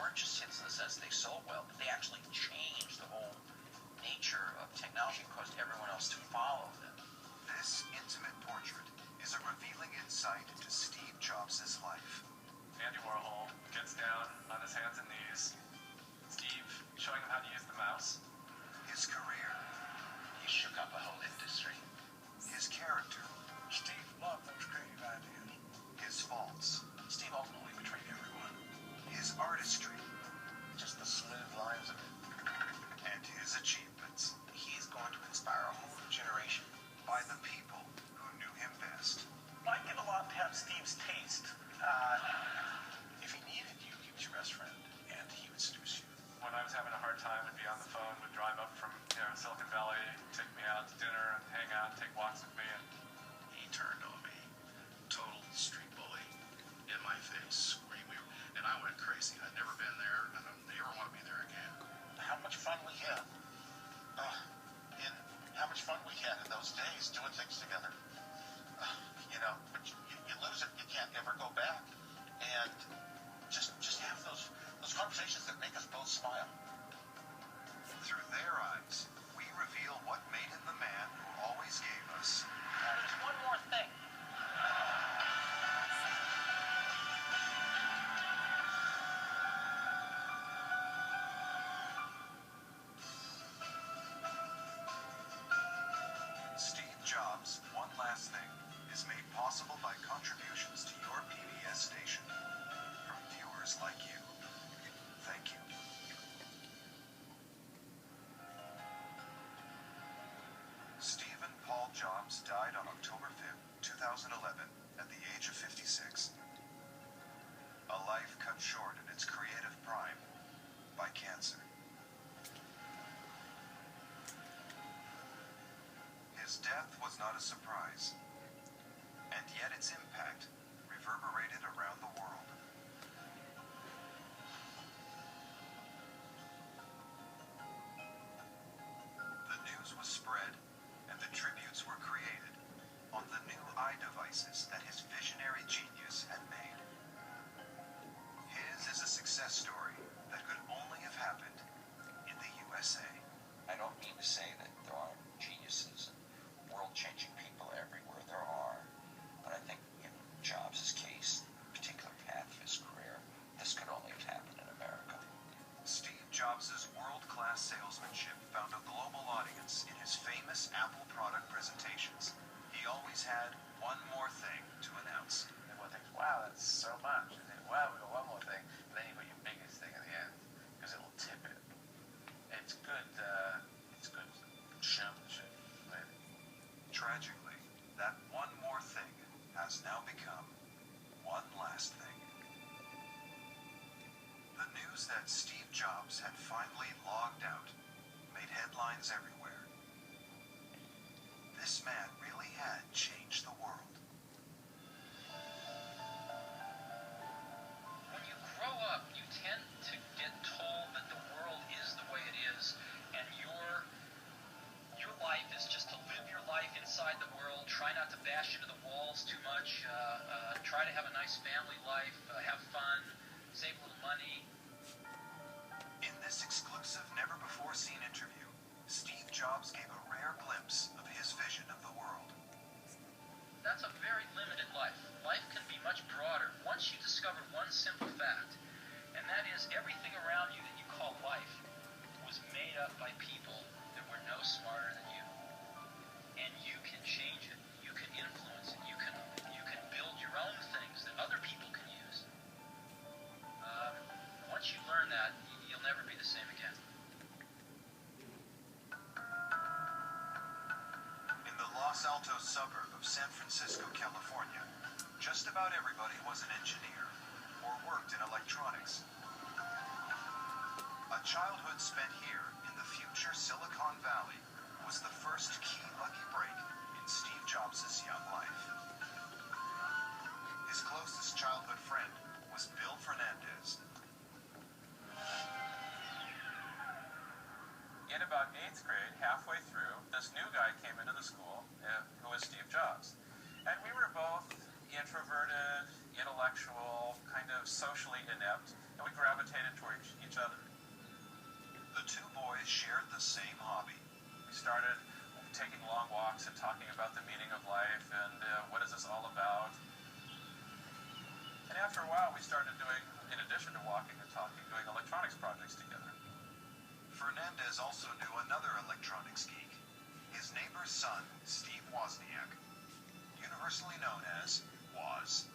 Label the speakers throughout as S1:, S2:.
S1: weren't just hits in the sense they sold well, but they actually changed the whole nature of technology and caused everyone else to follow them.
S2: This intimate portrait is a revealing insight into Steve Jobs' life.
S3: Andy Warhol gets down on his hands and knees. Steve showing him how to use the mouse.
S2: His career.
S1: He shook up a whole industry.
S2: His character.
S4: Steve loved those creative ideas.
S2: His faults.
S1: Steve ultimately betrayed everyone.
S2: His artistry.
S1: Just the smooth lines of it.
S2: And his achievements.
S1: He's going to inspire a whole new generation.
S2: By the people who knew him best.
S4: I'd give a lot to have Steve's taste.
S1: If he needed you, he was your best friend, and he would seduce you.
S3: When I was having a hard time, would be on the phone, would drive up from Silicon Valley, take me out to dinner and hang out, take walks with me. And
S1: he turned on me, total street bully, in my face, screaming, and I went crazy. I'd never been there, and I never want to be there again. How much fun we had. How much fun we had in those days doing things together. But you lose it, you can't ever go back. And just have those conversations that make us both smile.
S2: Through their eyes, we reveal what made him the man who always gave us.
S1: There's one more thing.
S2: Steve Jobs' One Last Thing is made possible by contributions to your PBS station from viewers like you. Thank you. Stephen Paul Jobs died on October 5th, 2011, at the age of 56. A life cut short in its creative prime by cancer. His death was not a surprise, and yet its impact reverberated around the world. The news was spread, and the tributes were created on the new iDevices that his visionary genius had made. His is a success story that could only have happened in the USA.
S1: I don't mean to say that there aren't geniuses and world-changing people everywhere. There are. But I think in Jobs' case, particular path of his career, this could only have happened in America.
S2: Steve Jobs' world-class salesmanship found a global audience in his famous Apple product presentations. He always had one more thing to announce.
S1: Everyone thinks, wow, that's so much. And then, wow, we got one more thing. And then you put your biggest thing at the end, because it'll tip it. It's good showmanship. Right?
S2: Tragically, that one more thing has now become one last thing. The news that Steve Jobs had finally logged out made headlines everywhere. This man really had changed the world.
S5: When you grow up, you tend to get told that the world is the way it is, and your life is just to live your life inside the world, try not to bash into the walls too much, try to have a nice family life, have fun, save a little money.
S2: In this exclusive, never-before-seen interview, Steve Jobs gave a rare glimpse of his vision of the world.
S5: That's a very limited life. Life can be much broader once you discover one simple fact, and that is everything around you that you call life was made up by people that were no smarter than you. And you can change it. You can influence it. You can build your own things that other people can use. Once you learn that, you'll never be the same again.
S2: In the Los Altos suburb of San Francisco, California, just about everybody was an engineer or worked in electronics. A childhood spent here in the future Silicon Valley was the first key lucky break in Steve Jobs' young life. His closest childhood friend was Bill Fernandez.
S3: in about 8th grade, halfway through, this new guy came into the school who was Steve Jobs. And we were both introverted, intellectual, kind of socially inept, and we gravitated toward each other.
S2: The two boys shared the same hobby.
S3: We started taking long walks and talking about the meaning of life and what is this all about. And after a while, we started doing, in addition to walking and talking, doing electronics projects together.
S2: Fernandez also knew another electronics geek, his neighbor's son, Steve Wozniak, universally known as Woz.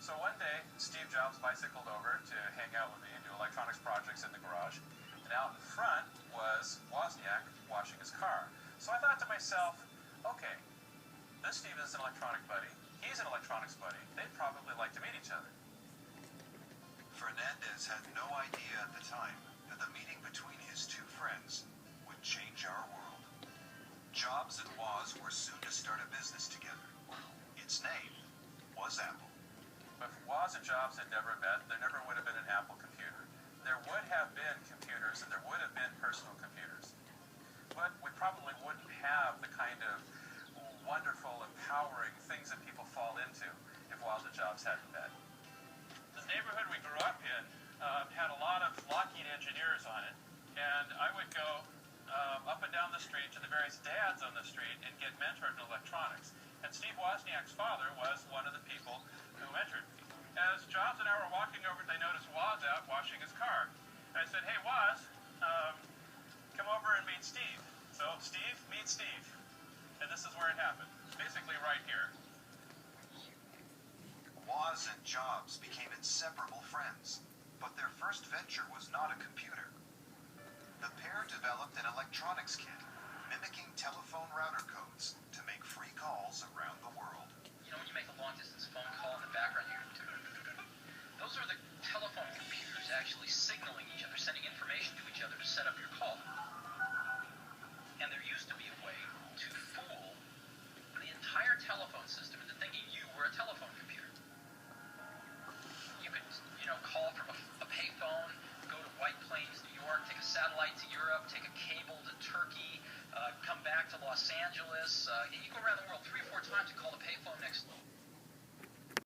S3: So one day, Steve Jobs bicycled over to hang out with me and do electronics projects in the garage. And out in front was Wozniak washing his car. So I thought to myself, okay, this Steve is an electronic buddy. He's an electronics buddy. They'd probably like to meet each other.
S2: Fernandez had no idea at the time that the meeting between his two friends would change our world. Jobs and Woz were soon to start a business together. Its name was Apple.
S3: But if Woz and Jobs had never met, there never would have been an Apple computer. There would have been computers, and there would have been personal computers. But we probably wouldn't have the kind of wonderful, empowering things that people fall into if Woz and Jobs hadn't met. The neighborhood we grew up in had a lot of Lockheed engineers on it, and I would go up and down the street to the various dads on the street and get mentored in electronics. And Steve Wozniak's father was one of the people who mentored me. As Jobs and I were walking over, they noticed Woz out washing his car. And I said, hey, Woz, come over and meet Steve. So Steve, meet Steve. And this is where it happened. It's basically right here.
S2: Woz and Jobs became inseparable friends, but their first venture was not a computer. The pair developed an electronics kit, mimicking telephone router codes to make free calls around the world.